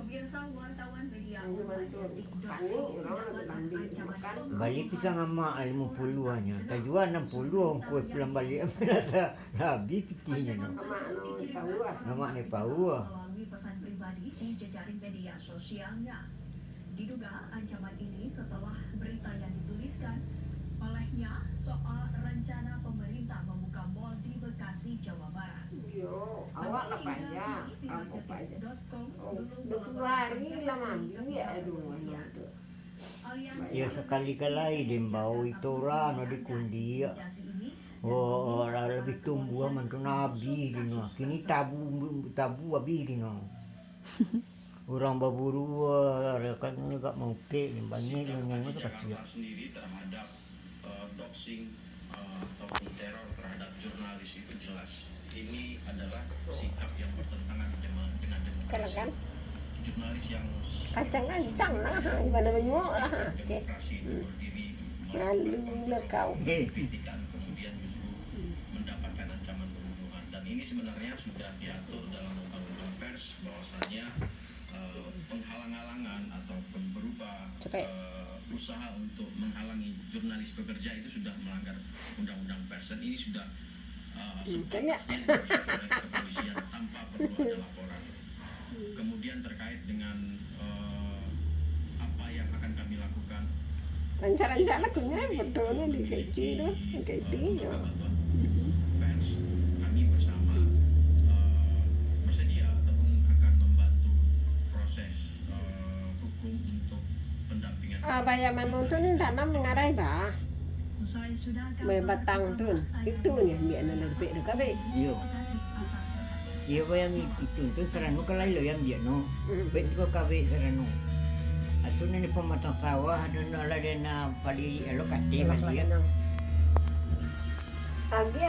Pemirsa wartawan media Ang naman to, kani, orang naglambi makan. Balik pisang ama 50-annya. Tajua 60 ang kue pulang balik. Rasa habis pikirnya no. Ama ano, tahu ah. Nama ni pau ah. melalui pesan pribadi di jejaring media sosialnya. Diduga ancaman ini setelah berita yang dituliskan olehnya soal rencana pemerintah membuka mal di Bekasi, Jawa Barat. Yo, awak lah payah, aku payah. Oh, belum 20 hari lah mambi ya, aduh, itu. Ya sekali-kali dia bau itu orang ada kundi ya. Oh, orang lebih tumbuh mantu nabi dino. Kini tabu abi dino. Orang baburu kan enggak mau ke banyak yang itu kecil. Sendiri terhadap doxing ataupun teror terhadap jurnalis itu jelas. Ini adalah sikap yang bertentangan dengan Kalau demokrasi. kan Jurnalis yang kacang-kacang lah, gimana banyak lah. demokrasi itu berdiri Lalu lah kau. kritikan kemudian justru mendapatkan ancaman pembunuhan, dan ini sebenarnya sudah diatur dalam undang-undang pers bahwasanya penghalang-halangan ataupun berupa usaha untuk menghalangi jurnalis bekerja itu sudah melanggar undang-undang pers, dan ini sudah sepantasnya diproses oleh kepolisian tanpa perlu ada laporan. Kemudian terkait dengan apa yang akan kami lakukan, Lancar-lancar lah punya betul di kecil tu, kecil. pers, kami bersama bersedia ataupun akan membantu proses hukum untuk pendampingan. Bayar mana tu ni tanam mengarai bah. Usai sudah Batang tu, itu ni biar nak lebih dekat baik. Iyo. Iyo yang itu seranu kalau yang dia no. Bet ko kabe seranu. Atau ni pematang sawah dan ala dena pali elok kate dia. Lagi